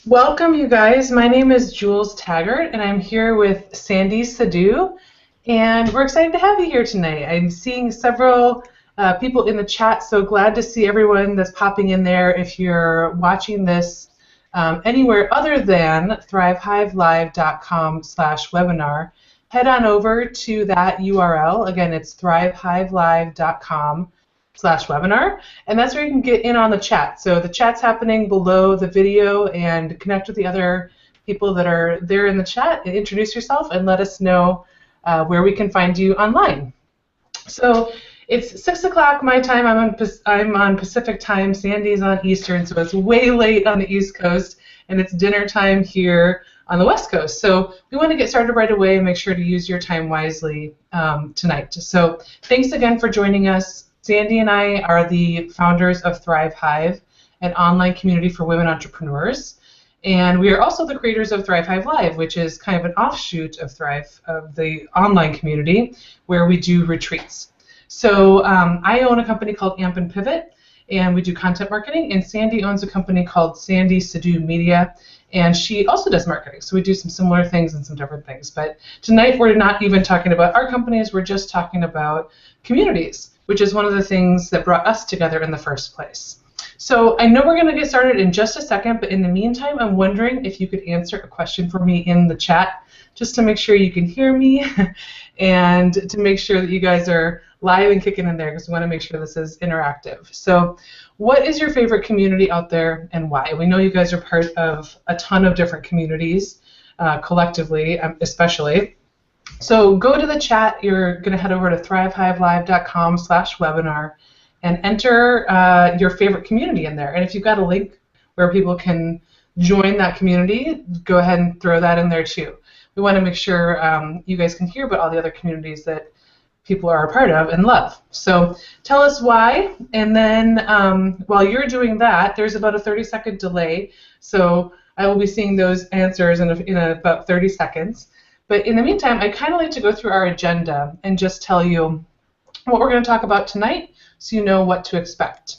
Welcome, you guys. My name is Jules Taggart, and I'm here with Sandy Sadhu, and we're excited to have you here tonight. I'm seeing several people in the chat, so glad to see everyone that's popping in there. If you're watching this anywhere other than thrivehivelive.com/webinar, head on over to that URL. Again, it's thrivehivelive.com/webinar, and that's where you can get in on the chat. So the chat's happening below the video, and connect with the other people that are there in the chat, and introduce yourself and let us know where we can find you online. So it's 6 o'clock my time. I'm on Pacific time. Sandy's on Eastern, so it's way late on the East Coast, and it's dinner time here on the West Coast. So we want to get started right away and make sure to use your time wisely tonight. So thanks again for joining us. Sandy and I are the founders of Thrive Hive, an online community for women entrepreneurs. And we are also the creators of Thrive Hive Live, which is kind of an offshoot of Thrive, of the online community, where we do retreats. So I own a company called Amp and Pivot, and we do content marketing. And Sandy owns a company called Sandy Sadhu Media, and she also does marketing. So we do some similar things and some different things. But tonight we're not even talking about our companies. We're just talking about communities, which is one of the things that brought us together in the first place. So I know we're going to get started in just a second, but in the meantime, I'm wondering if you could answer a question for me in the chat, just to make sure you can hear me and to make sure that you guys are live and kicking in there, because we want to make sure this is interactive. So what is your favorite community out there and why? We know you guys are part of a ton of different communities, collectively especially. So go to the chat. You're going to head over to thrivehivelive.com/webinar and enter your favorite community in there. And if you've got a link where people can join that community, go ahead and throw that in there too. We want to make sure you guys can hear about all the other communities that people are a part of and love. So tell us why, and then while you're doing that, there's about a 30-second delay. So I will be seeing those answers in about 30 seconds. But in the meantime, I kind of like to go through our agenda and just tell you what we're going to talk about tonight, so you know what to expect.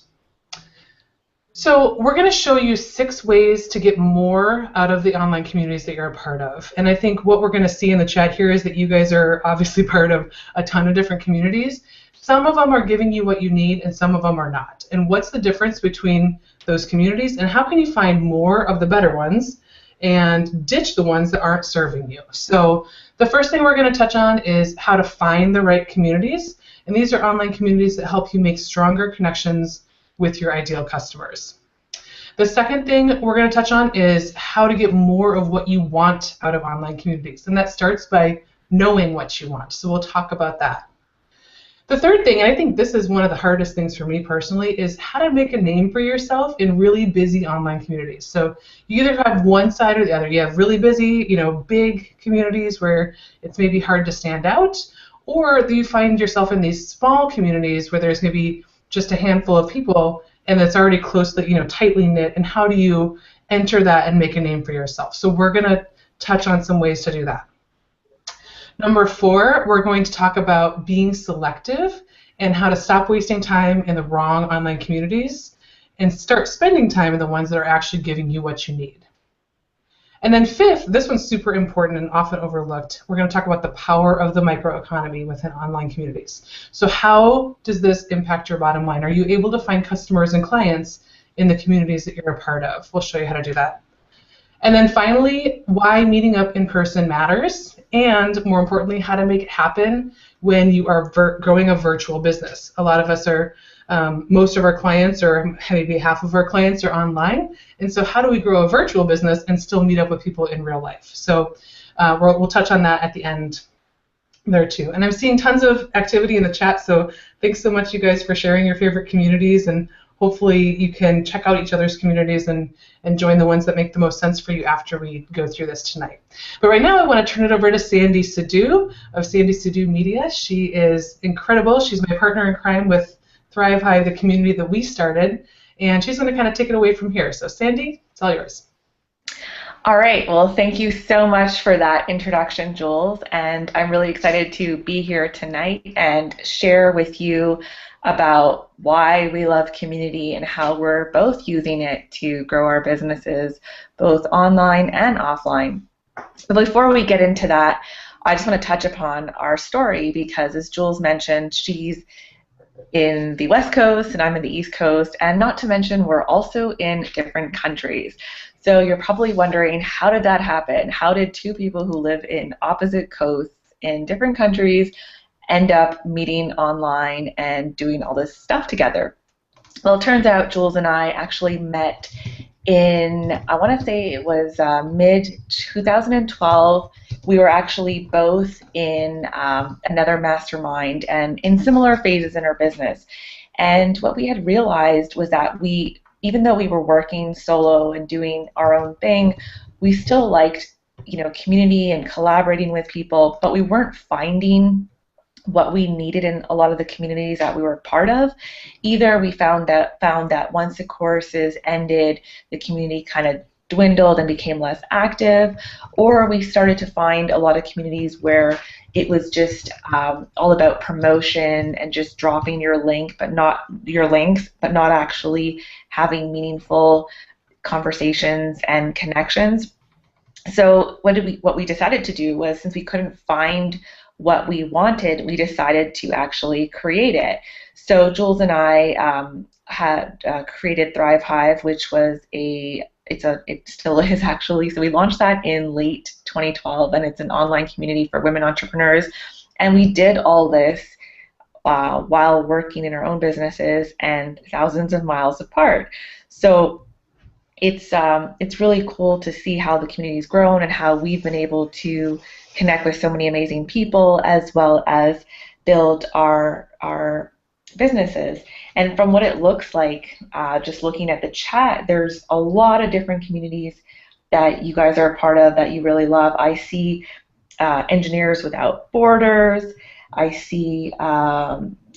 So we're going to show you 6 ways to get more out of the online communities that you're a part of. And I think what we're going to see in the chat here is that you guys are obviously part of a ton of different communities. Some of them are giving you what you need, and some of them are not. And what's the difference between those communities, and how can you find more of the better ones and ditch the ones that aren't serving you? So the first thing we're going to touch on is how to find the right communities. And these are online communities that help you make stronger connections with your ideal customers. The second thing we're going to touch on is how to get more of what you want out of online communities. And that starts by knowing what you want. So we'll talk about that. The third thing, and I think this is one of the hardest things for me personally, is how to make a name for yourself in really busy online communities. So you either have one side or the other. You have really busy, big communities where it's maybe hard to stand out, or you find yourself in these small communities where there's maybe just a handful of people and it's already closely, tightly knit, and how do you enter that and make a name for yourself? So we're going to touch on some ways to do that. Number 4, we're going to talk about being selective and how to stop wasting time in the wrong online communities and start spending time in the ones that are actually giving you what you need. And then fifth, this one's super important and often overlooked. We're going to talk about the power of the microeconomy within online communities. So how does this impact your bottom line? Are you able to find customers and clients in the communities that you're a part of? We'll show you how to do that. And then finally, why meeting up in person matters, and more importantly, how to make it happen when you are growing a virtual business. A lot of us are, most of our clients, or maybe half of our clients, are online. And so how do we grow a virtual business and still meet up with people in real life? So we'll touch on that at the end there too. And I'm seeing tons of activity in the chat, so thanks so much, you guys, for sharing your favorite communities, and hopefully you can check out each other's communities and join the ones that make the most sense for you after we go through this tonight. But right now I want to turn it over to Sandy Sidhu of Sandy Sidhu Media. She is incredible. She's my partner in crime with Thrive Hive, the community that we started, and she's going to kind of take it away from here. So Sandy, it's all yours. All right, well, thank you so much for that introduction, Jules, and I'm really excited to be here tonight and share with you about why we love community and how we're both using it to grow our businesses, both online and offline. But before we get into that, I just want to touch upon our story because, as Jules mentioned, she's in the West Coast and I'm in the East Coast, and not to mention we're also in different countries. So you're probably wondering, how did that happen? How did two people who live in opposite coasts in different countries end up meeting online and doing all this stuff together? Well, it turns out Jules and I actually met in, I want to say it was mid-2012. We were actually both in another mastermind and in similar phases in our business. And what we had realized was that even though we were working solo and doing our own thing, we still liked, community and collaborating with people, but we weren't finding what we needed in a lot of the communities that we were part of. Either we found that once the courses ended, the community kind of dwindled and became less active, or we started to find a lot of communities where it was just all about promotion and just dropping your links, but not actually having meaningful conversations and connections. So what we decided to do was, since we couldn't find what we wanted, we decided to actually create it. So Jules and I had created Thrive Hive, which was it still is actually. So we launched that in late 2012, and it's an online community for women entrepreneurs. And we did all this while working in our own businesses and thousands of miles apart. So it's really cool to see how the community's grown and how we've been able to connect with so many amazing people, as well as build our businesses. And from what it looks like, just looking at the chat, there's a lot of different communities that you guys are a part of that you really love. I see Engineers Without Borders. I see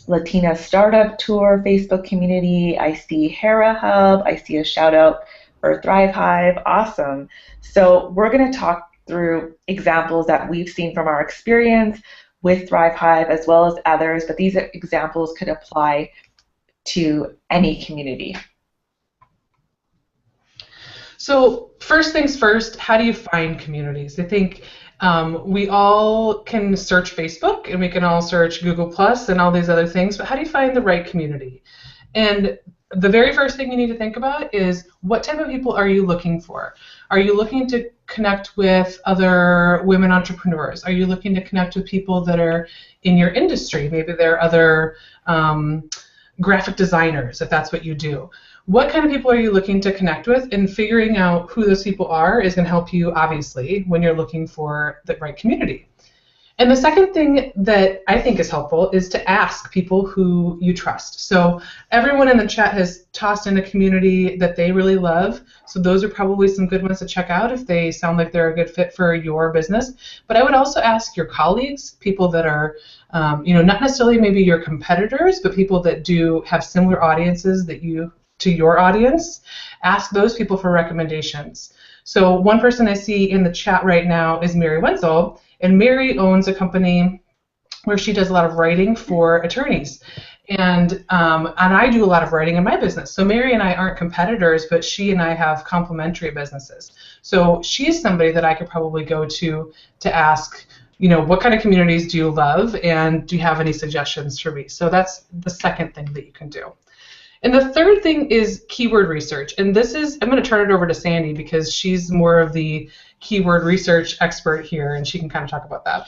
Latina Startup Tour Facebook community. I see Hera Hub. I see a shout out for Thrive Hive. Awesome. So we're going to talk through examples that we've seen from our experience with Thrive Hive, as well as others, but these examples could apply to any community. So first things first, how do you find communities? I think we all can search Facebook, and we can all search Google Plus and all these other things, but how do you find the right community? And the very first thing you need to think about is, what type of people are you looking for? Are you looking to connect with other women entrepreneurs? Are you looking to connect with people that are in your industry? Maybe they're other graphic designers, if that's what you do. What kind of people are you looking to connect with? And figuring out who those people are is going to help you, obviously, when you're looking for the right community. And the second thing that I think is helpful is to ask people who you trust. So everyone in the chat has tossed in a community that they really love. So those are probably some good ones to check out if they sound like they're a good fit for your business. But I would also ask your colleagues, people that are, not necessarily maybe your competitors, but people that do have similar audiences to your audience. Ask those people for recommendations. So one person I see in the chat right now is Mary Wenzel. And Mary owns a company where she does a lot of writing for attorneys. And I do a lot of writing in my business. So Mary and I aren't competitors, but she and I have complementary businesses. So she's somebody that I could probably go to ask, what kind of communities do you love, and do you have any suggestions for me? So that's the second thing that you can do. And the third thing is keyword research. And this is, I'm going to turn it over to Sandy because she's more of the keyword research expert here, and she can kind of talk about that.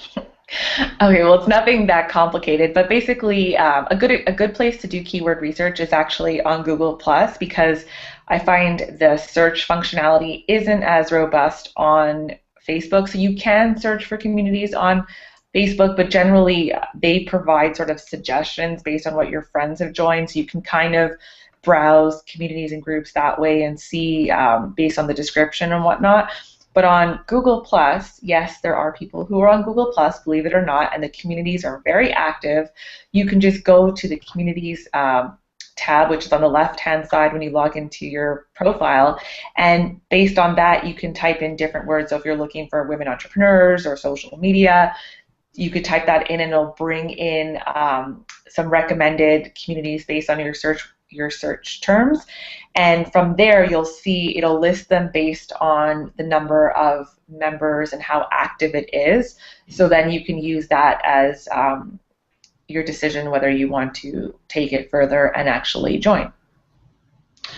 Okay, well, it's nothing that complicated, but basically, a good place to do keyword research is actually on Google Plus, because I find the search functionality isn't as robust on Facebook. So you can search for communities on Facebook, but generally they provide sort of suggestions based on what your friends have joined. So you can kind of browse communities and groups that way and see based on the description and whatnot. But on Google Plus, yes, there are people who are on Google Plus, believe it or not, and the communities are very active. You can just go to the communities tab, which is on the left-hand side when you log into your profile, and based on that, you can type in different words. So if you're looking for women entrepreneurs or social media, you could type that in and it'll bring in some recommended communities based on your search terms. And from there, you'll see it'll list them based on the number of members and how active it is. So then you can use that as your decision whether you want to take it further and actually join.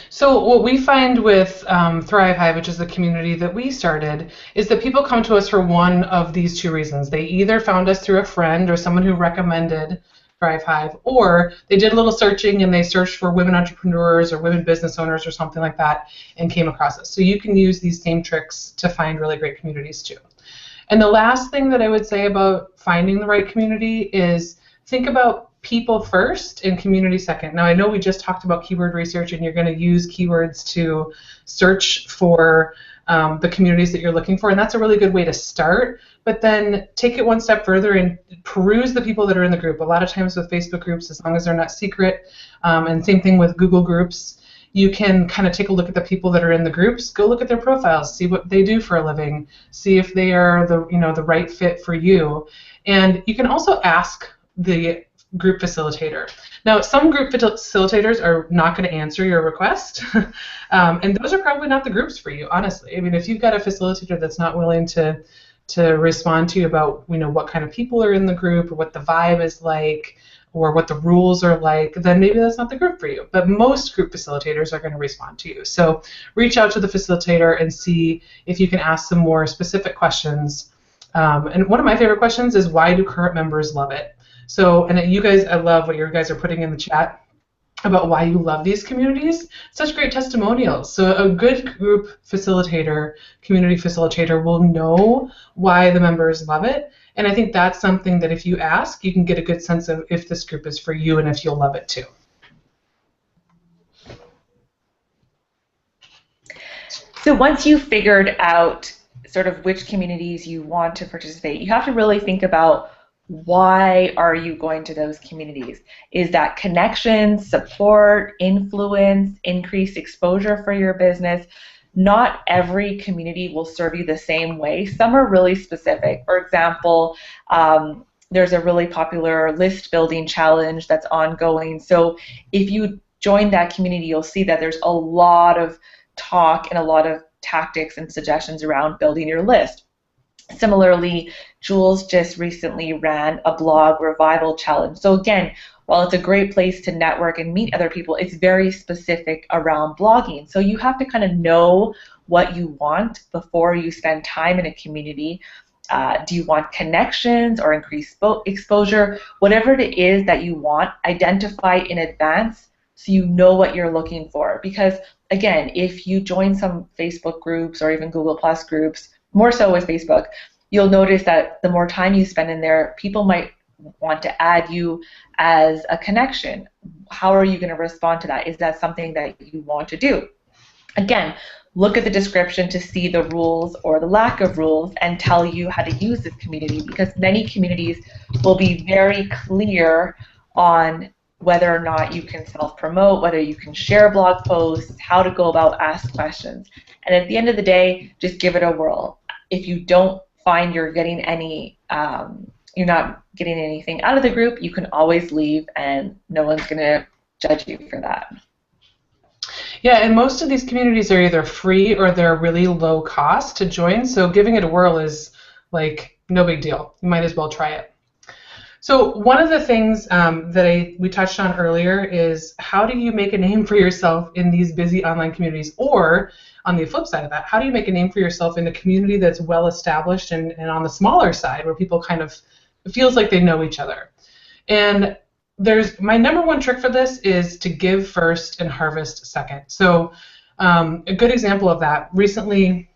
So what we find with Thrive Hive, which is the community that we started, is that people come to us for one of these two reasons. They either found us through a friend or someone who recommended Thrive Hive, or they did a little searching and they searched for women entrepreneurs or women business owners or something like that and came across us. So you can use these same tricks to find really great communities too. And the last thing that I would say about finding the right community is think about people first and community second. Now, I know we just talked about keyword research, and you're going to use keywords to search for the communities that you're looking for, and that's a really good way to start. But then take it one step further and peruse the people that are in the group. A lot of times with Facebook groups, as long as they're not secret, and same thing with Google groups, you can kind of take a look at the people that are in the groups, go look at their profiles, see what they do for a living, see if they are the right fit for you. And you can also ask the group facilitator. Now, some group facilitators are not going to answer your request, and those are probably not the groups for you, honestly. I mean, if you've got a facilitator that's not willing to respond to you about what kind of people are in the group or what the vibe is like or what the rules are like, then maybe that's not the group for you. But most group facilitators are going to respond to you. So reach out to the facilitator and see if you can ask some more specific questions. And one of my favorite questions is, why do current members love it? So, and you guys, I love what you guys are putting in the chat about why you love these communities. Such great testimonials. So a good group facilitator, community facilitator, will know why the members love it. And I think that's something that if you ask, you can get a good sense of if this group is for you and if you'll love it too. So once you've figured out sort of which communities you want to participate, you have to really think about, why are you going to those communities? Is that connection, support, influence, increased exposure for your business? Not every community will serve you the same way. Some are really specific. For example, there's a really popular list building challenge that's ongoing. So if you join that community, you'll see that there's a lot of talk and a lot of tactics and suggestions around building your list. Similarly, Jules just recently ran a blog revival challenge. So again, while it's a great place to network and meet other people, it's very specific around blogging. So you have to kind of know what you want before you spend time in a community. Do you want connections or increased exposure? Whatever it is that you want, identify in advance so you know what you're looking for. Because again, if you join some Facebook groups or even Google Plus groups, more so with Facebook, you'll notice that the more time you spend in there, people might want to add you as a connection. How are you going to respond to that? Is that something that you want to do? Again, look at the description to see the rules or the lack of rules and tell you how to use this community, because many communities will be very clear on whether or not you can self-promote, whether you can share blog posts, how to go about ask questions. And at the end of the day, just give it a whirl. If you don't find you're getting any you're not getting anything out of the group, you can always leave and no one's going to judge you for that. Yeah, and most of these communities are either free or they're really low cost to join, so giving it a whirl is like no big deal. You might as well try it. So one of the things that we touched on earlier is how do you make a name for yourself in these busy online communities, or on the flip side of that, how do you make a name for yourself in a community that's well established and on the smaller side where people kind of, it feels like they know each other. And my number one trick for this is to give first and harvest second. So a good example of that, recently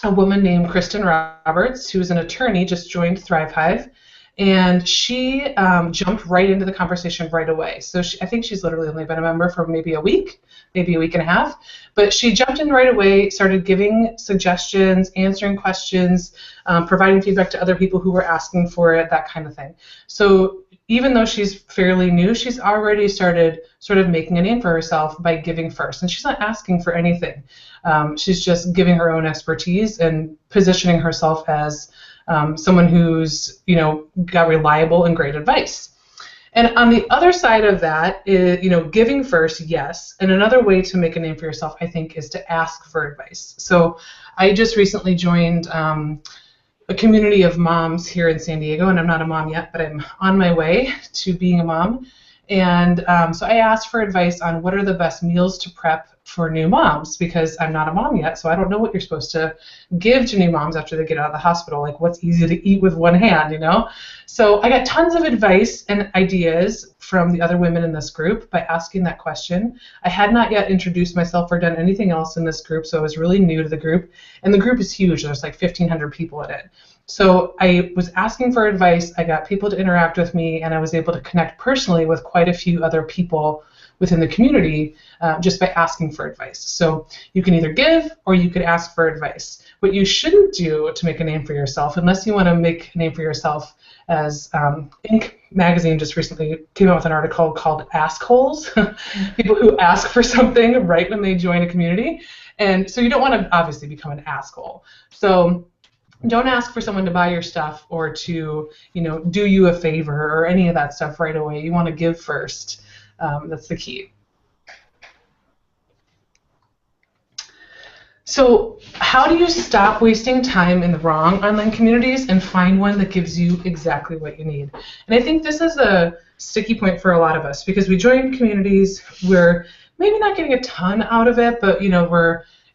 a woman named Kristen Roberts, who's an attorney, just joined Thrive Hive, and she jumped right into the conversation right away. So I think she's literally only been a member for maybe a week and a half, but she jumped in right away, started giving suggestions, answering questions, providing feedback to other people who were asking for it, that kind of thing. So even though she's fairly new, she's already started sort of making a name for herself by giving first. And she's not asking for anything. She's just giving her own expertise and positioning herself as someone who's, got reliable and great advice. And on the other side of that is, giving first, yes. And another way to make a name for yourself, I think, is to ask for advice. So I just recently joined a community of moms here in San Diego, and I'm not a mom yet, but I'm on my way to being a mom. And so I asked for advice on what are the best meals to prep for new moms, because I'm not a mom yet, so I don't know what you're supposed to give to new moms after they get out of the hospital, like what's easy to eat with one hand, So I got tons of advice and ideas from the other women in this group by asking that question. I had not yet introduced myself or done anything else in this group, so I was really new to the group. And the group is huge. There's like 1,500 people in it. So I was asking for advice, I got people to interact with me, and I was able to connect personally with quite a few other people within the community just by asking for advice. So you can either give or you could ask for advice. What you shouldn't do to make a name for yourself, unless you want to make a name for yourself, as Inc. magazine just recently came out with an article called Assholes, people who ask for something right when they join a community. And so you don't want to obviously become an asshole. So don't ask for someone to buy your stuff or to, do you a favor or any of that stuff right away. You want to give first. That's the key. So how do you stop wasting time in the wrong online communities and find one that gives you exactly what you need? And I think this is a sticky point for a lot of us, because we join communities, we're maybe not getting a ton out of it, but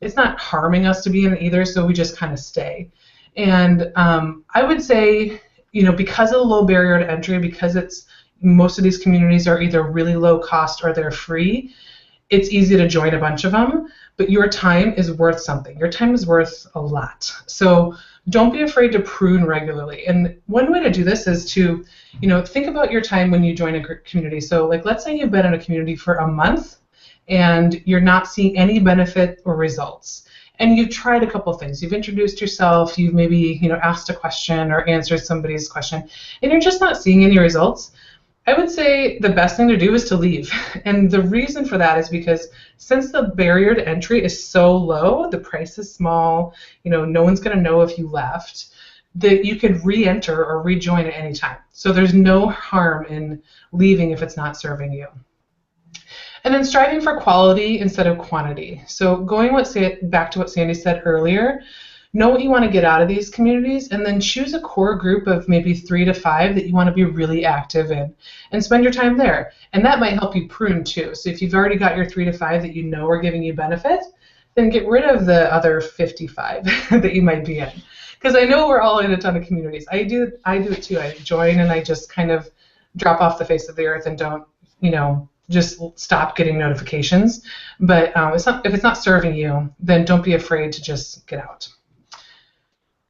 it's not harming us to be in it either, so we just kind of stay. And I would say, because of the low barrier to entry, because most of these communities are either really low cost or they're free, it's easy to join a bunch of them, but your time is worth something. Your time is worth a lot. So don't be afraid to prune regularly. And one way to do this is to, think about your time when you join a community. So like, let's say you've been in a community for a month and you're not seeing any benefit or results. And you've tried a couple things. You've introduced yourself, you've maybe, asked a question or answered somebody's question, and you're just not seeing any results. I would say the best thing to do is to leave. And the reason for that is because since the barrier to entry is so low, the price is small, no one's going to know if you left, that you could re-enter or rejoin at any time. So there's no harm in leaving if it's not serving you. And then striving for quality instead of quantity. So going back to what Sandy said earlier, know what you want to get out of these communities, and then choose a core group of maybe 3 to 5 that you want to be really active in, and spend your time there. And that might help you prune too. So if you've already got your 3 to 5 that are giving you benefit, then get rid of the other 55 that you might be in. Because I know we're all in a ton of communities. I do it too. I join and I just kind of drop off the face of the earth and don't, just stop getting notifications. But if it's not serving you, then don't be afraid to just get out.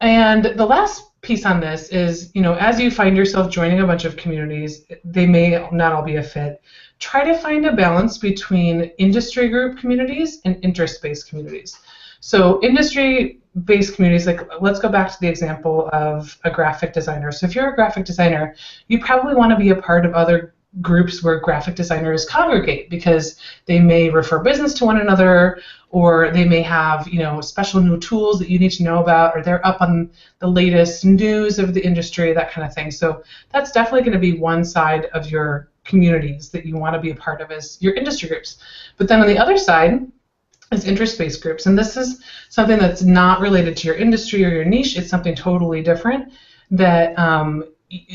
And the last piece on this is, as you find yourself joining a bunch of communities, they may not all be a fit. Try to find a balance between industry group communities and interest-based communities. So industry-based communities, like let's go back to the example of a graphic designer. So if you're a graphic designer, you probably want to be a part of other groups where graphic designers congregate, because they may refer business to one another, or they may have, special new tools that you need to know about, or they're up on the latest news of the industry, that kind of thing. So that's definitely going to be one side of your communities that you want to be a part of, is your industry groups. But then on the other side is interest-based groups, and this is something that's not related to your industry or your niche. It's something totally different that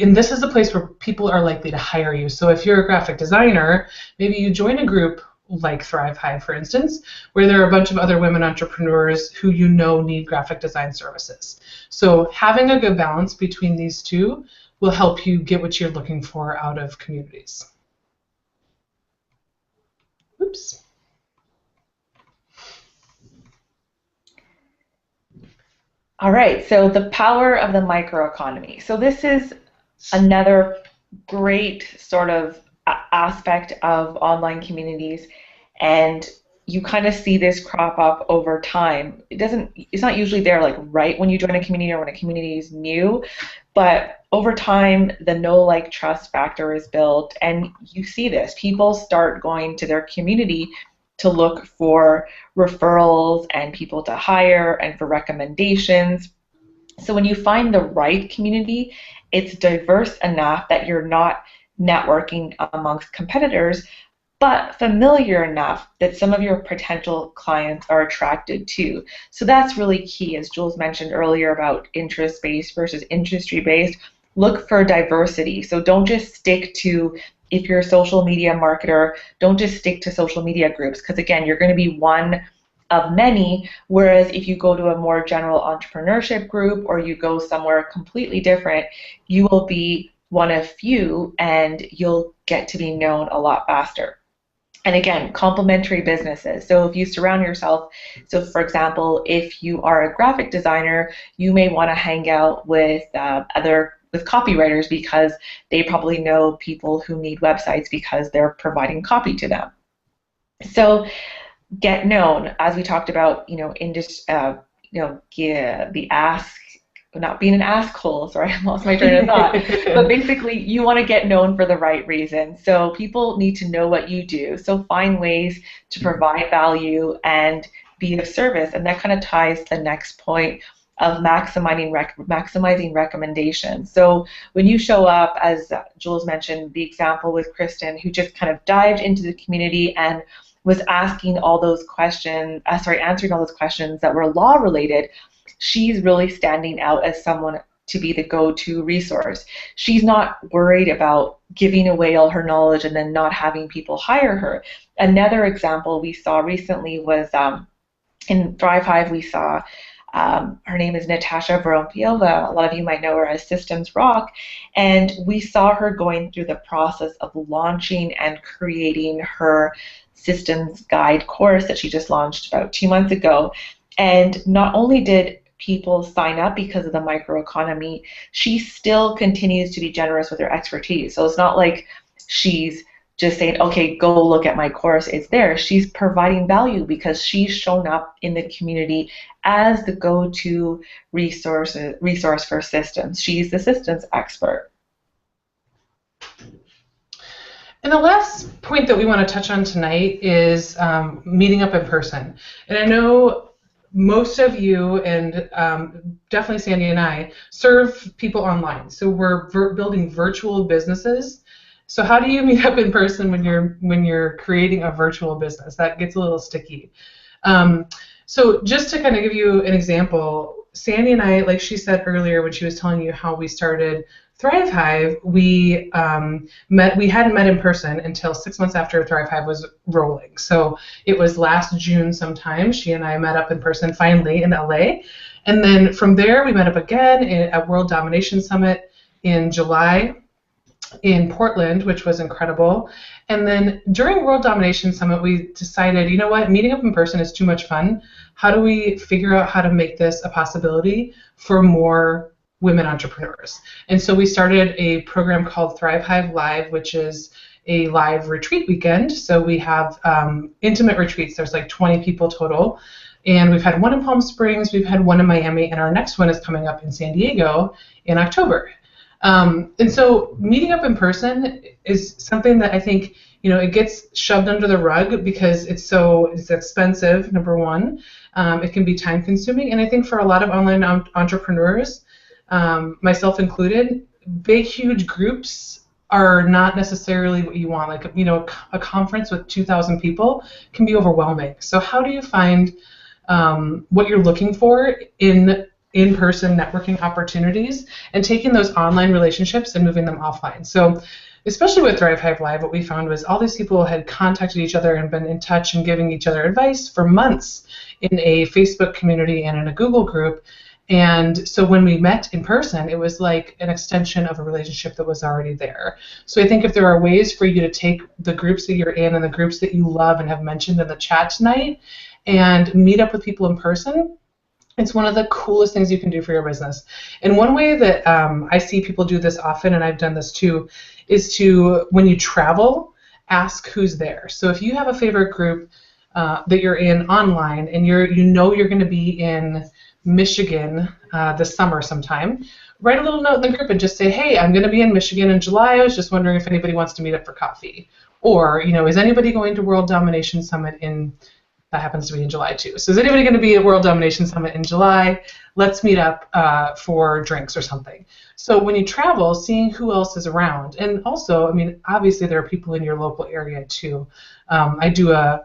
and this is the place where people are likely to hire you. So if you're a graphic designer, maybe you join a group like Thrive Hive, for instance, where there are a bunch of other women entrepreneurs who need graphic design services. So having a good balance between these two will help you get what you're looking for out of communities. Oops. All right, so the power of the microeconomy. So this is another great sort of aspect of online communities, and you kind of see this crop up over time. It's not usually there like right when you join a community or when a community is new, but over time the know, like, trust factor is built, and you see this. People start going to their community to look for referrals and people to hire and for recommendations. So when you find the right community, it's diverse enough that you're not networking amongst competitors, but familiar enough that some of your potential clients are attracted to. So that's really key, as Jules mentioned earlier about interest-based versus industry-based. Look for diversity. So don't just stick to, if you're a social media marketer, don't just stick to social media groups, because again, you're going to be one of many, whereas if you go to a more general entrepreneurship group or you go somewhere completely different, you will be one of few and you'll get to be known a lot faster. And again, complementary businesses. So if you surround yourself, so for example, if you are a graphic designer, you may want to hang out with with copywriters, because they probably know people who need websites because they're providing copy to them. So get known, as we talked about, the ask, not being an asshole. Sorry, I lost my train of thought. But basically, you want to get known for the right reason. So people need to know what you do. So find ways to provide value and be of service, and that kind of ties to the next point of maximizing recommendations. So when you show up, as Jules mentioned, the example with Kristen, who just kind of dived into the community and was asking all those questions, answering all those questions that were law related, she's really standing out as someone to be the go-to resource. She's not worried about giving away all her knowledge and then not having people hire her. Another example we saw recently was in Thrive Hive, we saw her name is Natasha Vorompiova. A lot of you might know her as Systems Rock, and we saw her going through the process of launching and creating her systems guide course that she just launched about 2 months ago. And not only did people sign up because of the microeconomy, she still continues to be generous with her expertise. So it's not like she's just saying, okay, go look at my course, it's there. She's providing value because she's shown up in the community as the go-to resource for systems. She's the systems expert. And the last point that we want to touch on tonight is meeting up in person. And I know most of you, and definitely Sandy and I, serve people online. So we're building virtual businesses. So how do you meet up in person when you're creating a virtual business? That gets a little sticky. So just to kind of give you an example, Sandy and I, like she said earlier when she was telling you how we started Thrive Hive, we hadn't met in person until 6 months after Thrive Hive was rolling. So it was last June sometime. She and I met up in person finally in LA. And then from there, we met up again at World Domination Summit in July in Portland, which was incredible. And then during World Domination Summit, we decided, you know what, meeting up in person is too much fun. How do we figure out how to make this a possibility for more women entrepreneurs? And so we started a program called Thrive Hive Live, which is a live retreat weekend. So we have intimate retreats. There's like 20 people total. And we've had one in Palm Springs, we've had one in Miami, and our next one is coming up in San Diego in October. And so meeting up in person is something that I think, it gets shoved under the rug because it's expensive, number one. It can be time consuming. And I think for a lot of online entrepreneurs, myself included, big, huge groups are not necessarily what you want. Like, a conference with 2,000 people can be overwhelming. So how do you find what you're looking for in-person networking opportunities and taking those online relationships and moving them offline? So especially with Thrive Hive Live, what we found was all these people had contacted each other and been in touch and giving each other advice for months in a Facebook community and in a Google group. And so when we met in person, it was like an extension of a relationship that was already there. So I think if there are ways for you to take the groups that you're in and the groups that you love and have mentioned in the chat tonight and meet up with people in person, it's one of the coolest things you can do for your business. And one way that I see people do this often, and I've done this too, is to, when you travel, ask who's there. So if you have a favorite group that you're in online and you're going to be in Michigan this summer sometime, write a little note in the group and just say, hey, I'm going to be in Michigan in July. I was just wondering if anybody wants to meet up for coffee. Or, is anybody going to World Domination Summit that happens to be in July too. So is anybody going to be at World Domination Summit in July? Let's meet up for drinks or something. So when you travel, seeing who else is around. And also, obviously there are people in your local area too. I do a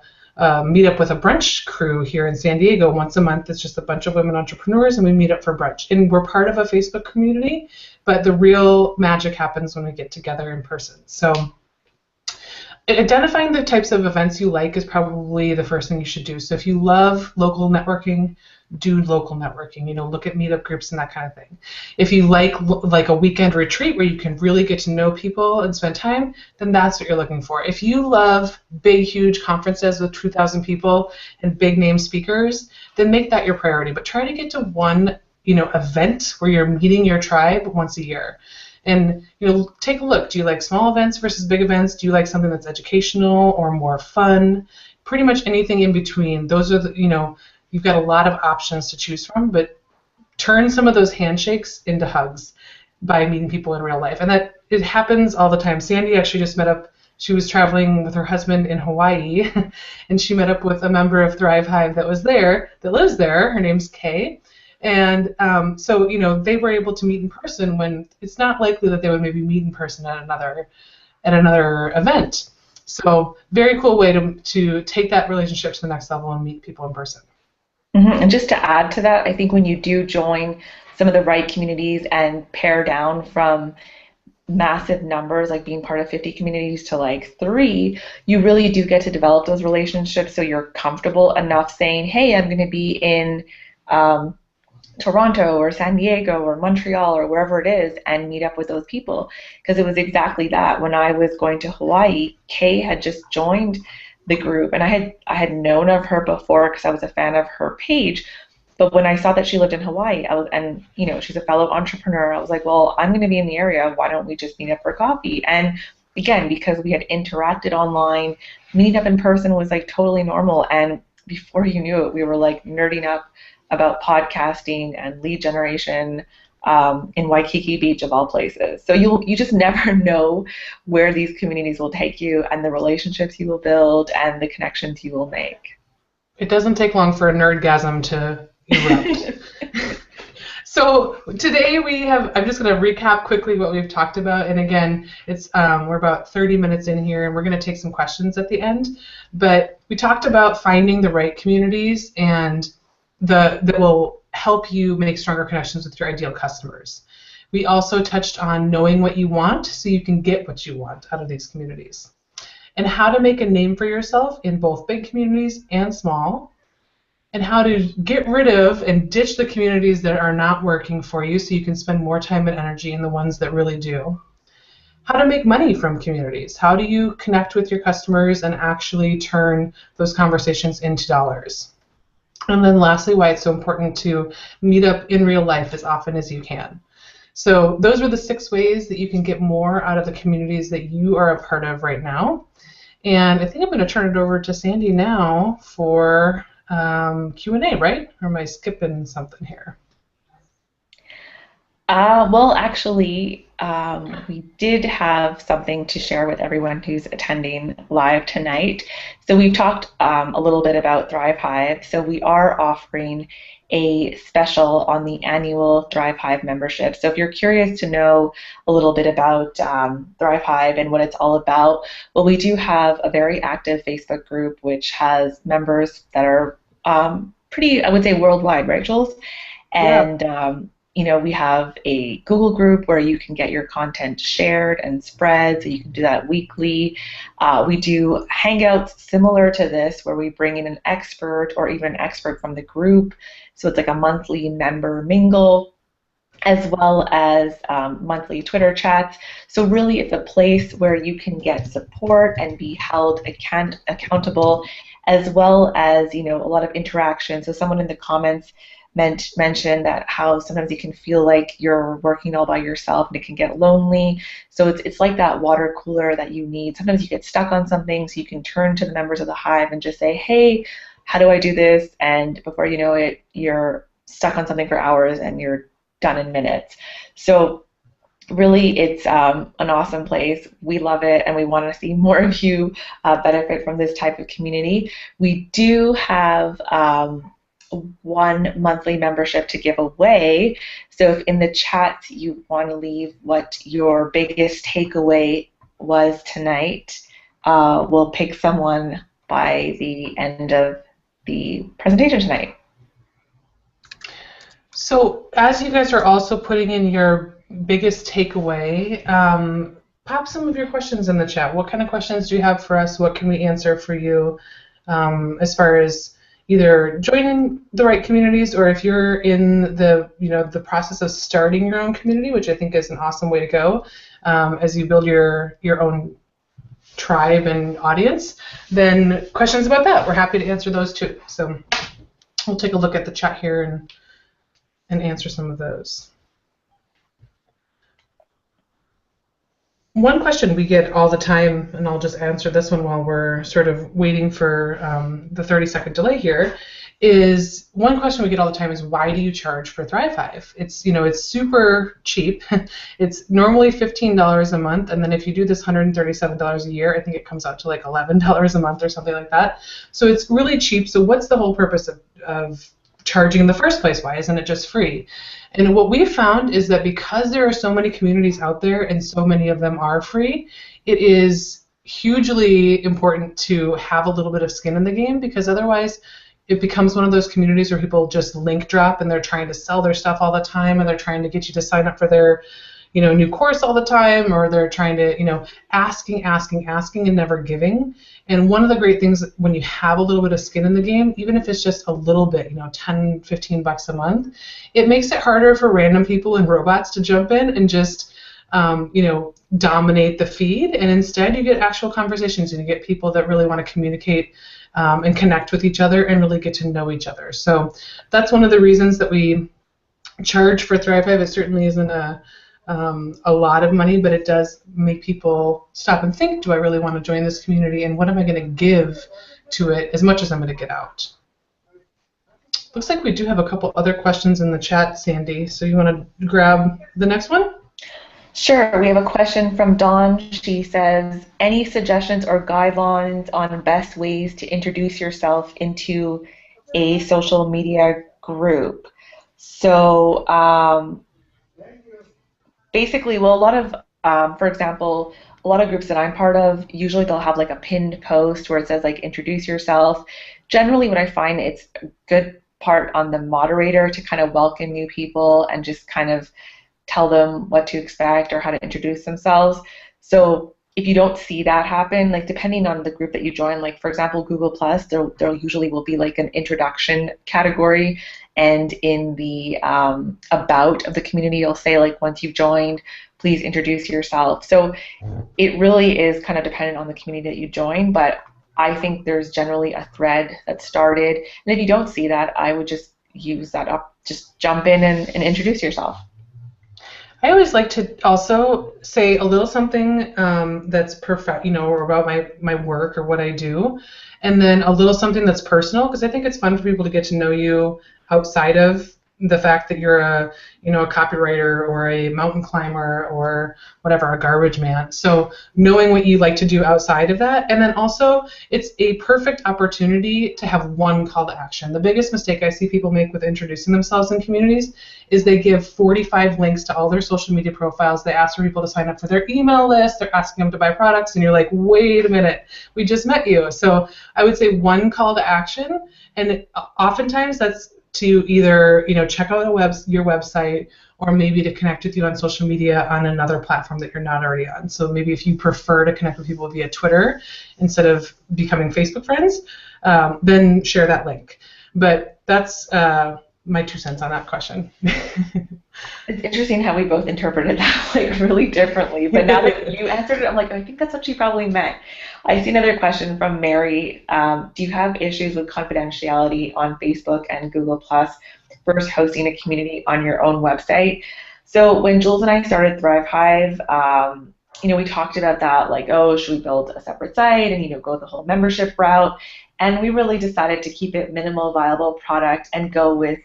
meet up with a brunch crew here in San Diego once a month. It's just a bunch of women entrepreneurs, and we meet up for brunch. And we're part of a Facebook community, but the real magic happens when we get together in person. So identifying the types of events you like is probably the first thing you should do. So if you love local networking, do local networking. Look at meetup groups and that kind of thing. If you like a weekend retreat where you can really get to know people and spend time, then that's what you're looking for. If you love big, huge conferences with 2,000 people and big name speakers, then make that your priority. But try to get to one, event where you're meeting your tribe once a year. And take a look. Do you like small events versus big events? Do you like something that's educational or more fun? Pretty much anything in between. Those are you've got a lot of options to choose from, but turn some of those handshakes into hugs by meeting people in real life. And that it happens all the time. Sandy actually just met up. She was traveling with her husband in Hawaii, and she met up with a member of Thrive Hive that lives there. Her name's Kay. And so, they were able to meet in person when it's not likely that they would maybe meet in person at another event. So very cool way to take that relationship to the next level and meet people in person. Mm-hmm. And just to add to that, I think when you do join some of the right communities and pare down from massive numbers, like being part of 50 communities to like 3, you really do get to develop those relationships so you're comfortable enough saying, hey, I'm going to be in Toronto or San Diego or Montreal or wherever it is and meet up with those people. Because it was exactly that. When I was going to Hawaii, Kay had just joined the group, and I had known of her before because I was a fan of her page. But when I saw that she lived in Hawaii, she's a fellow entrepreneur, I was like, well, I'm going to be in the area. Why don't we just meet up for coffee? And again, because we had interacted online, meeting up in person was like totally normal. And before you knew it, we were like nerding up about podcasting and lead generation in Waikiki Beach of all places. So you just never know where these communities will take you and the relationships you will build and the connections you will make. It doesn't take long for a nerdgasm to erupt. So today I'm just going to recap quickly what we've talked about. And again, we're about 30 minutes in here, and we're going to take some questions at the end. But we talked about finding the right communities and that will help you make stronger connections with your ideal customers. We also touched on knowing what you want so you can get what you want out of these communities, and how to make a name for yourself in both big communities and small, and how to get rid of and ditch the communities that are not working for you so you can spend more time and energy in the ones that really do. How to make money from communities. How do you connect with your customers and actually turn those conversations into dollars? And then lastly, why it's so important to meet up in real life as often as you can. So those are the 6 ways that you can get more out of the communities that you are a part of right now. And I think I'm going to turn it over to Sandy now for Q&A, right? Or am I skipping something here? Well, actually, we did have something to share with everyone who's attending live tonight. So we've talked a little bit about Thrive Hive. So we are offering a special on the annual Thrive Hive membership. So if you're curious to know a little bit about Thrive Hive and what it's all about, well, we do have a very active Facebook group which has members that are pretty, I would say, worldwide, right, Jules? Yeah. And we have a Google group where you can get your content shared and spread, so you can do that weekly. We do hangouts similar to this where we bring in an expert or even an expert from the group. So it's like a monthly member mingle, as well as monthly Twitter chats. So really it's a place where you can get support and be held accountable, as well as a lot of interaction. So someone in the comments mentioned that how sometimes you can feel like you're working all by yourself and it can get lonely. So it's like that water cooler that you need. Sometimes you get stuck on something, so you can turn to the members of the hive and just say, hey, how do I do this? And before you know it, you're stuck on something for hours and you're done in minutes. So really, it's an awesome place. We love it, and we want to see more of you benefit from this type of community. We do have one monthly membership to give away. So if in the chat you want to leave what your biggest takeaway was tonight, we'll pick someone by the end of the presentation tonight. So as you guys are also putting in your biggest takeaway, pop some of your questions in the chat. What kind of questions do you have for us? What can we answer for you as far as either joining the right communities, or if you're in the process of starting your own community, which I think is an awesome way to go as you build your own tribe and audience, then questions about that, we're happy to answer those too. So we'll take a look at the chat here and answer some of those. One question we get all the time, and I'll just answer this one while we're sort of waiting for the 30-second delay here, is one question we get all the time is, why do you charge for Thrive Hive? It's super cheap. It's normally $15 a month, and then if you do this $137 a year, I think it comes out to like $11 a month or something like that. So it's really cheap. So what's the whole purpose of charging in the first place? Why isn't it just free? And what we found is that because there are so many communities out there and so many of them are free, it is hugely important to have a little bit of skin in the game, because otherwise it becomes one of those communities where people just link drop and they're trying to sell their stuff all the time, and they're trying to get you to sign up for their new course all the time, or they're trying to asking and never giving. And one of the great things when you have a little bit of skin in the game, even if it's just a little bit, 10, 15 bucks a month, it makes it harder for random people and robots to jump in and just dominate the feed. And instead you get actual conversations, and you get people that really want to communicate and connect with each other and really get to know each other. So that's one of the reasons that we charge for Thrive Hive. It certainly isn't a lot of money, but it does make people stop and think, do I really want to join this community, and what am I going to give to it as much as I'm going to get out? Looks like we do have a couple other questions in the chat, Sandy, so you want to grab the next one? Sure. We have a question from Dawn. She says, any suggestions or guidelines on best ways to introduce yourself into a social media group? So basically, well, a lot of, for example, a lot of groups that I'm part of, usually they'll have like a pinned post where it says like introduce yourself. Generally, what I find, it's a good part on the moderator to kind of welcome new people and just kind of tell them what to expect or how to introduce themselves. So if you don't see that happen, like depending on the group that you join, like for example, Google Plus, there usually will be like an introduction category, and in the about of the community, you'll say like, once you've joined, please introduce yourself. So it really is kind of dependent on the community that you join, but I think there's generally a thread that started, and if you don't see that, I would just use that up, just jump in and introduce yourself. I always like to also say a little something that's perfect, or about my work or what I do, and then a little something that's personal, because I think it's fun for people to get to know you outside of the fact that you're a a copywriter or a mountain climber or whatever, a garbage man. So knowing what you like to do outside of that, and then also it's a perfect opportunity to have one call to action. The biggest mistake I see people make with introducing themselves in communities is they give 45 links to all their social media profiles. They ask for people to sign up for their email list. They're asking them to buy products, and you're like, wait a minute, we just met you. So I would say one call to action, and oftentimes that's to either check out your website, or maybe to connect with you on social media on another platform that you're not already on. So maybe if you prefer to connect with people via Twitter instead of becoming Facebook friends, then share that link. But that's my 2 cents on that question. It's interesting how we both interpreted that like really differently, but now that you answered it, I'm like, I think that's what she probably meant. I see another question from Mary. Do you have issues with confidentiality on Facebook and Google Plus versus hosting a community on your own website? So when Jules and I started Thrive Hive, we talked about that, like, oh, should we build a separate site and go the whole membership route? And we really decided to keep it minimal viable product and go with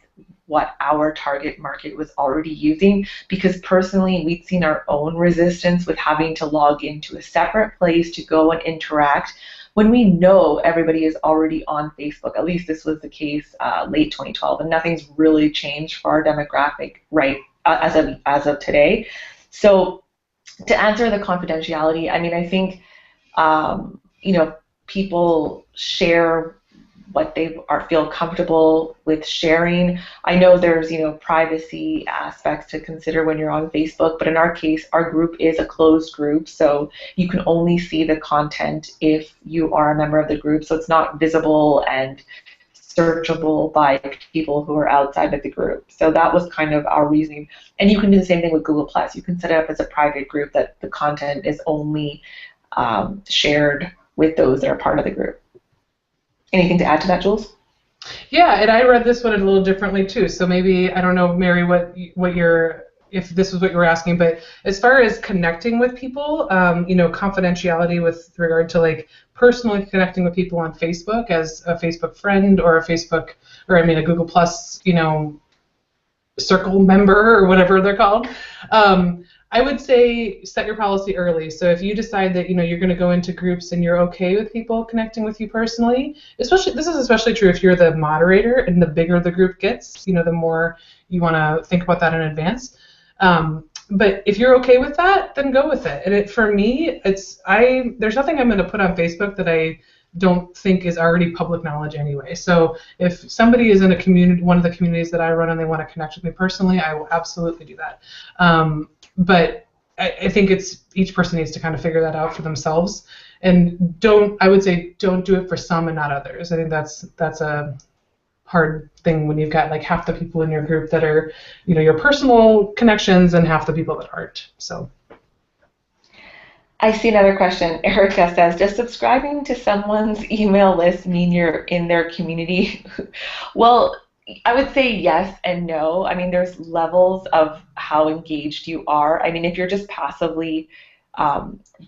what our target market was already using, because personally we'd seen our own resistance with having to log into a separate place to go and interact when we know everybody is already on Facebook. At least this was the case late 2012, and nothing's really changed for our demographic right as of today. So to answer the confidentiality, I mean, I think people share what they feel comfortable with sharing. I know there's privacy aspects to consider when you're on Facebook, but in our case, our group is a closed group, so you can only see the content if you are a member of the group, so it's not visible and searchable by people who are outside of the group. So that was kind of our reasoning. And you can do the same thing with Google Plus. You can set it up as a private group that the content is only shared with those that are part of the group. Anything to add to that, Jules? Yeah, and I read this one a little differently too. So maybe, I don't know, Mary, if this was what you were asking, but as far as connecting with people, confidentiality with regard to like personally connecting with people on Facebook as a Facebook friend or a Google Plus, circle member or whatever they're called. I would say set your policy early. So if you decide that you're going to go into groups and you're okay with people connecting with you personally, this is especially true if you're the moderator, and the bigger the group gets, the more you want to think about that in advance. But if you're okay with that, then go with it. And for me, there's nothing I'm going to put on Facebook that I don't think is already public knowledge anyway. So if somebody is in a community, one of the communities that I run, and they want to connect with me personally, I will absolutely do that. But I think each person needs to kind of figure that out for themselves, and I would say don't do it for some and not others. I think that's a hard thing when you've got like half the people in your group that are your personal connections and half the people that aren't. So I see another question. Erica says, does subscribing to someone's email list mean you're in their community? Well, I would say yes and no. I mean, there's levels of how engaged you are. I mean, if you're just passively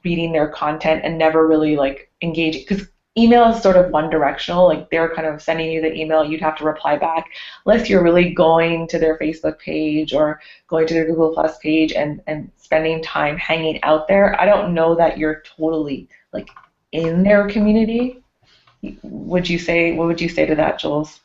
reading their content and never really like engaging, because email is sort of one directional, like they're kind of sending you the email, you'd have to reply back, unless you're really going to their Facebook page or going to their Google Plus page and spending time hanging out there. I don't know that you're totally like in their community. What would you say to that, Jules?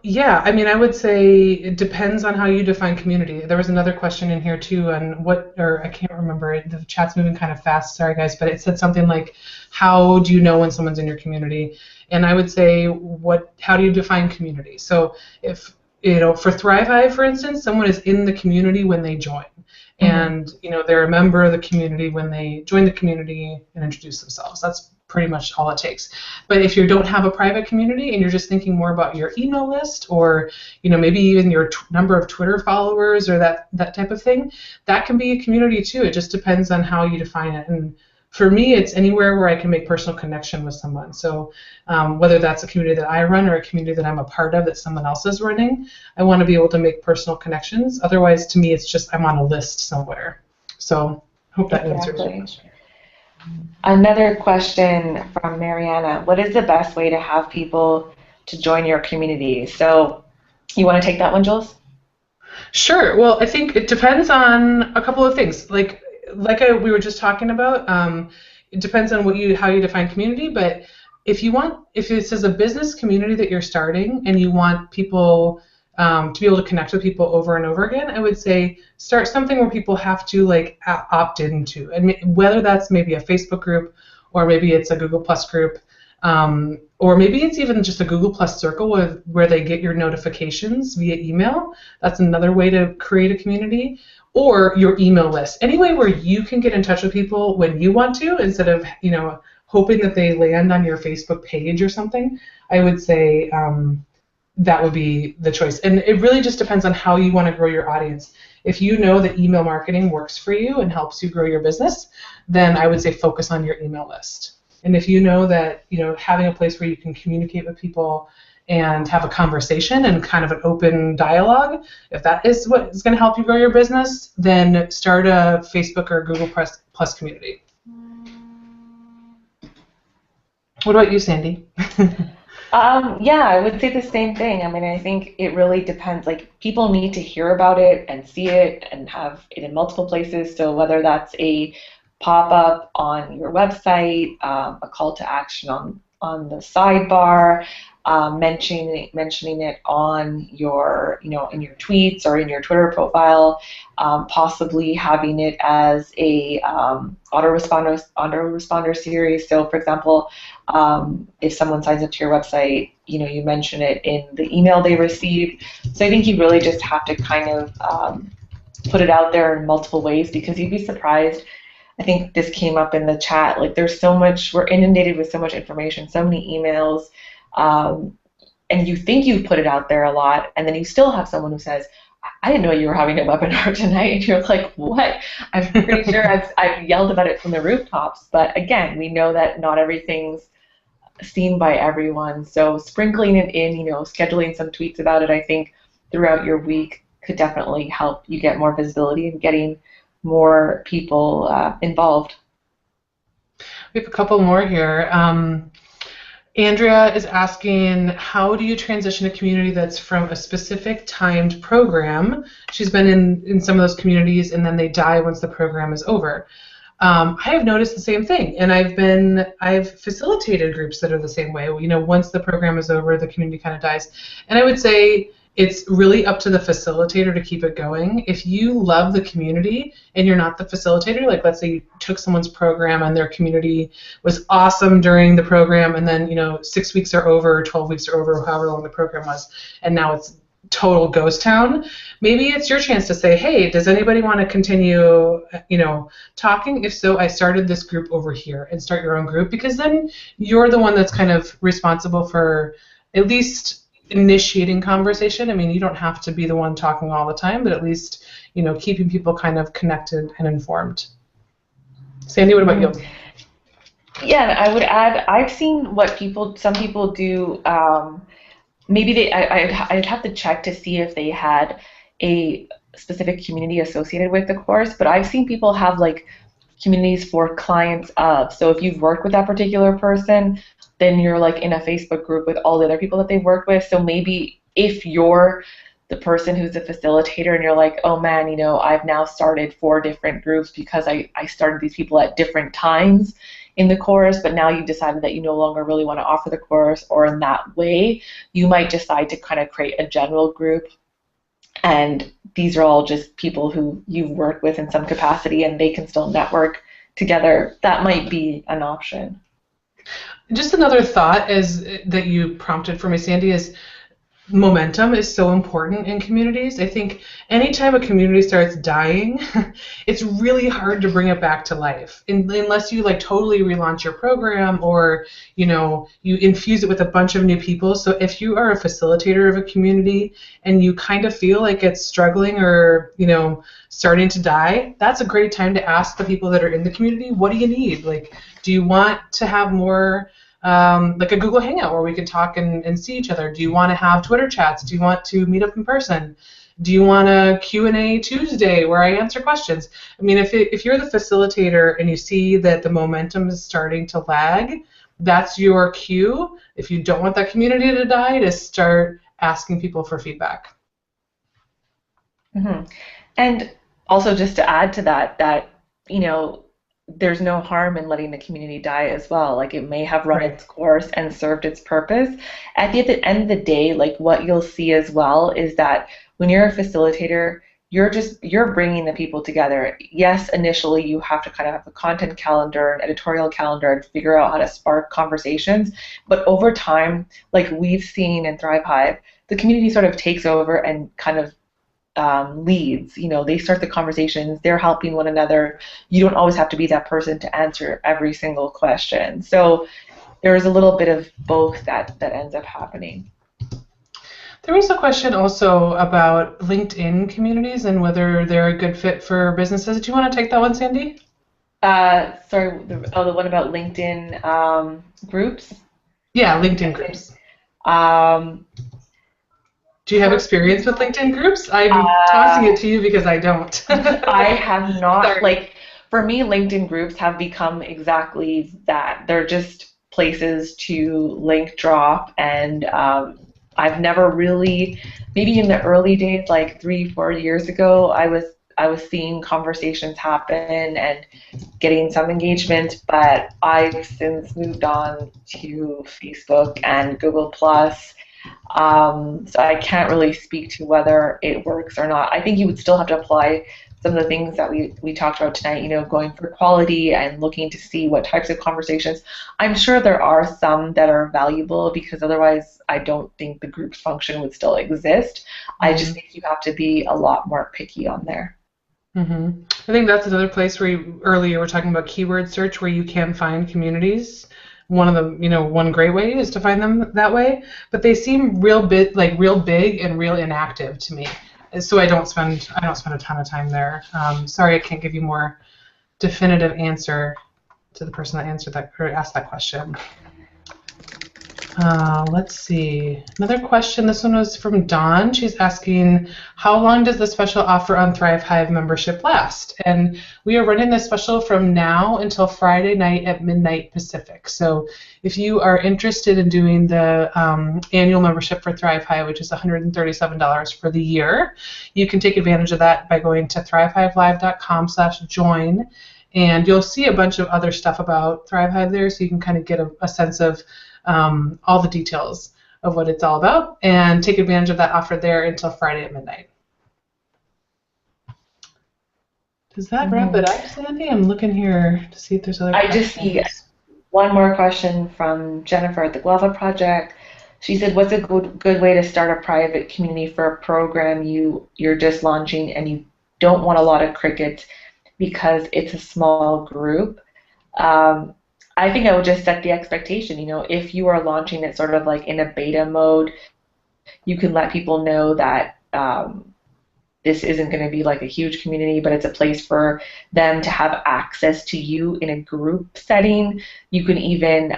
Yeah, I mean, I would say it depends on how you define community. There was another question in here too, on I can't remember, the chat's moving kind of fast, sorry guys, but it said something like, how do you know when someone's in your community? And I would say, how do you define community? So if, for Thrive Hive, for instance, someone is in the community when they join. And, they're a member of the community when they join the community and introduce themselves. That's pretty much all it takes. But if you don't have a private community and you're just thinking more about your email list, or maybe even your number of Twitter followers or that type of thing, that can be a community too. It just depends on how you define it. And for me, it's anywhere where I can make personal connection with someone. So whether that's a community that I run or a community that I'm a part of that someone else is running, I want to be able to make personal connections. Otherwise, to me, it's just I'm on a list somewhere. So hope that answers your question. Another question from Mariana. What is the best way to have people to join your community? So You want to take that one, Jules? Sure. Well, I think it depends on a couple of things. We were just talking about, it depends on how you define community. But if this is a business community that you're starting and you want people to be able to connect with people over and over again, I would say start something where people have to opt into, and whether that's maybe a Facebook group or maybe it's a Google Plus group. Or maybe it's even just a Google Plus circle where they get your notifications via email. That's another way to create a community. Or your email list. Any way where you can get in touch with people when you want to, instead of hoping that they land on your Facebook page or something. I would say that would be the choice. And it really just depends on how you want to grow your audience. If you know that email marketing works for you and helps you grow your business, then I would say focus on your email list. And if you know that having a place where you can communicate with people and have a conversation and kind of an open dialogue, if that is what is going to help you grow your business, then start a Facebook or Google Plus community. What about you, Sandy? Yeah, I would say the same thing. I mean, I think it really depends. Like, people need to hear about it and see it and have it in multiple places. So whether that's a pop-up on your website, a call to action on the sidebar, mentioning it on your, in your tweets or in your Twitter profile, possibly having it as a autoresponder series. So, for example, if someone signs up to your website, you mention it in the email they receive. So I think you really just have to kind of put it out there in multiple ways, because you'd be surprised. I think this came up in the chat. Like, there's so much, we're inundated with so much information, so many emails, and you think you've put it out there a lot, and then you still have someone who says, I didn't know you were having a webinar tonight, and you're like, what? I'm pretty sure I've yelled about it from the rooftops. But again, we know that not everything's seen by everyone, so sprinkling it in, scheduling some tweets about it, I think, throughout your week could definitely help you get more visibility and getting more people involved. We have a couple more here. Andrea is asking, how do you transition a community that's from a specific timed program? She's been in some of those communities, and then they die once the program is over. I have noticed the same thing, and I've facilitated groups that are the same way. Once the program is over, the community kind of dies. And I would say it's really up to the facilitator to keep it going. If you love the community and you're not the facilitator, like let's say you took someone's program and their community was awesome during the program, and then 6 weeks are over, 12 weeks are over, however long the program was, and now it's total ghost town, maybe it's your chance to say, hey, does anybody want to continue talking? If so, I started this group over here, and start your own group, because then you're the one that's kind of responsible for at least initiating conversation. I mean, you don't have to be the one talking all the time, but at least keeping people kind of connected and informed. Sandy, what about you? Yeah, I would add, I've seen what some people do. Maybe I'd have to check to see if they had a specific community associated with the course, but I've seen people have like communities for clients of. So if you've worked with that particular person, then you're like in a Facebook group with all the other people that they've worked with. So maybe if you're the person who's a facilitator and you're like, oh man, I've now started 4 different groups because I started these people at different times in the course, but now you've decided that you no longer really want to offer the course, or in that way, you might decide to kind of create a general group. And these are all just people who you've worked with in some capacity, and they can still network together. That might be an option. Just another thought that you prompted for me, Sandy, is momentum is so important in communities. I think anytime a community starts dying, it's really hard to bring it back to life, unless you totally relaunch your program, or you infuse it with a bunch of new people. So if you are a facilitator of a community and you kind of feel like it's struggling or starting to die, that's a great time to ask the people that are in the community, what do you need? Do you want to have more like a Google Hangout where we can talk and see each other? Do you want to have Twitter chats? Do you want to meet up in person? Do you want a Q&A Tuesday where I answer questions? I mean, if you're the facilitator and you see that the momentum is starting to lag, that's your cue. If you don't want that community to die, to start asking people for feedback. Mm-hmm. And also just to add to that, you know, there's no harm in letting the community die as well. Like it may have run Right. its course and served its purpose. At the end of the day, like what you'll see as well is that when you're a facilitator, you're bringing the people together. Yes, initially you have to kind of have a content calendar, an editorial calendar, and figure out how to spark conversations. But over time, like we've seen in Thrive Hive, the community sort of takes over and kind of leads. You know, they start the conversations, they're helping one another. You don't always have to be that person to answer every single question. So there's a little bit of both that ends up happening. There was a question also about LinkedIn communities and whether they're a good fit for businesses. Do you want to take that one, Sandy? Sorry, the one about LinkedIn groups. Yeah, LinkedIn groups. Um, Do you have experience with LinkedIn groups? I'm tossing it to you because I don't. I have not, Sorry. like, for me, LinkedIn groups have become exactly that. They're just places to link drop, and I've never really, maybe in the early days, like 3, 4 years ago, I was seeing conversations happen and getting some engagement, but I've since moved on to Facebook and Google Plus. So I can't really speak to whether it works or not. I think you would still have to apply some of the things that we talked about tonight, you know, going for quality and looking to see what types of conversations. I'm sure there are some that are valuable because otherwise I don't think the group's function would still exist. I just think you have to be a lot more picky on there. Mm-hmm. I think that's another place where earlier we're talking about keyword search where you can find communities. One of the, one great way is to find them that way, but they seem real big and real inactive to me. So I don't spend a ton of time there. Sorry, I can't give you more definitive answer to the person that answered that or asked that question. Let's see. Another question. This one was from Dawn. She's asking, how long does the special offer on Thrive Hive membership last? And we are running this special from now until Friday night at midnight Pacific. So if you are interested in doing the annual membership for Thrive Hive, which is $137 for the year, you can take advantage of that by going to thrivehivelive.com/join. And you'll see a bunch of other stuff about Thrive Hive there, so you can kind of get a sense of all the details of what it's all about and take advantage of that offer there until Friday at midnight. Does that wrap it up, Sandy? I'm looking here to see if there's other questions. I just see one more question from Jennifer at the Guava Project. She said, what's a good way to start a private community for a program you're just launching and you don't want a lot of crickets because it's a small group? I think I would just set the expectation. You know, if you are launching it sort of like in a beta mode, you can let people know that this isn't going to be like a huge community, but it's a place for them to have access to you in a group setting. You can even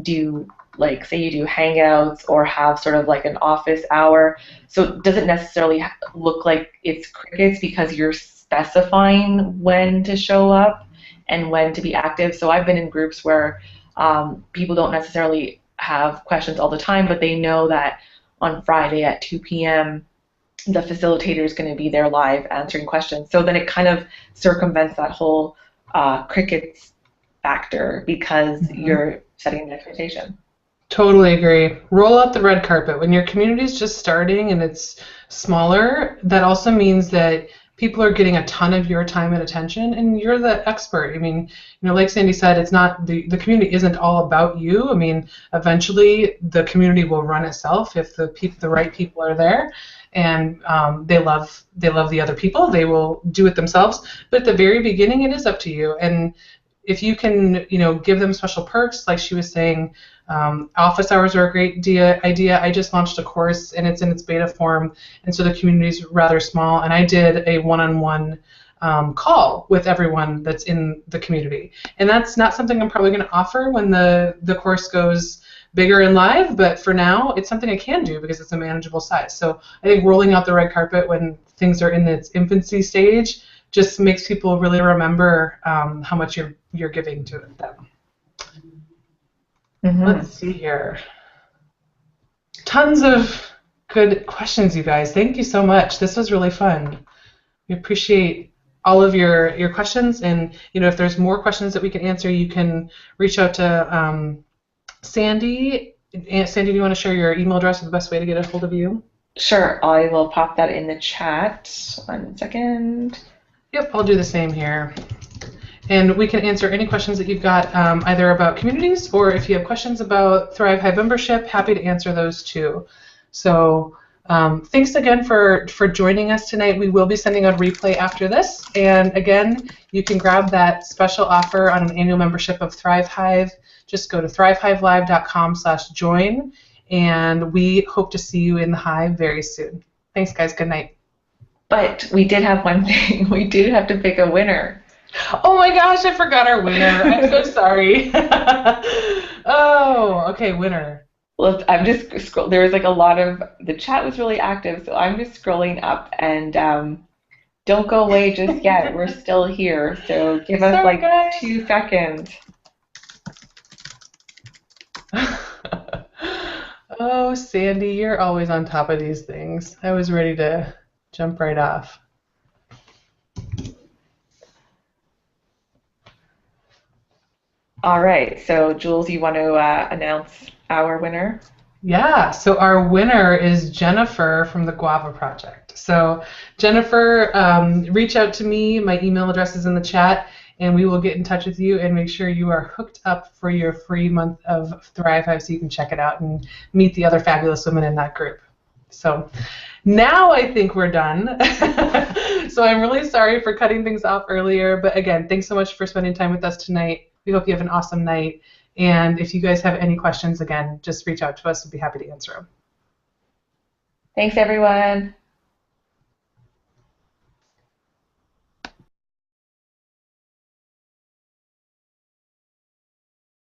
do, like, say you do hangouts or have sort of like an office hour. So it doesn't necessarily look like it's crickets because you're specifying when to show up and when to be active. So I've been in groups where people don't necessarily have questions all the time, but they know that on Friday at 2 p.m. the facilitator is going to be there live answering questions. So then it kind of circumvents that whole crickets factor because you're setting the expectation. Totally agree. Roll out the red carpet. When your community is just starting and it's smaller, that also means that people are getting a ton of your time and attention, and you're the expert. I mean, like Sandy said, it's not the community isn't all about you. I mean, eventually the community will run itself if the right people are there, and they love the other people. They will do it themselves. But at the very beginning, it is up to you. And if you can, give them special perks, like she was saying, office hours are a great idea. I just launched a course and it's in its beta form, and so the community is rather small. And I did a one-on-one call with everyone that's in the community, and that's not something I'm probably going to offer when the course goes bigger and live. But for now, it's something I can do because it's a manageable size. So I think rolling out the red carpet when things are in its infancy stage just makes people really remember how much you're giving to them. Let's see here. Tons of good questions, you guys. Thank you so much. This was really fun. We appreciate all of your questions, and if there's more questions that we can answer, you can reach out to Sandy. Sandy, do you want to share your email address or the best way to get a hold of you? Sure, I will pop that in the chat. 1 second. Yep, I'll do the same here. And we can answer any questions that you've got, either about communities, or if you have questions about Thrive Hive membership, happy to answer those too. So thanks again for joining us tonight. We will be sending out a replay after this. And again, you can grab that special offer on an annual membership of Thrive Hive. Just go to thrivehivelive.com/join. And we hope to see you in the Hive very soon. Thanks, guys. Good night. But we did have one thing. We did have to pick a winner. Oh my gosh, I forgot our winner. I'm so sorry. Oh, okay, winner. Well, I'm just scroll. There was like a lot of the chat was really active, so I'm just scrolling up and don't go away just yet. We're still here, so give us like guys. 2 seconds. Oh, Sandy, you're always on top of these things. I was ready to jump right off. All right, so Jules, you want to announce our winner? Yeah, so our winner is Jennifer from the Guava Project. So Jennifer, reach out to me. My email address is in the chat, and we will get in touch with you and make sure you are hooked up for your free month of Thrive Hive so you can check it out and meet the other fabulous women in that group. So now I think we're done. So I'm really sorry for cutting things off earlier, but again, thanks so much for spending time with us tonight. We hope you have an awesome night. And if you guys have any questions, again, just reach out to us. We'll be happy to answer them. Thanks, everyone.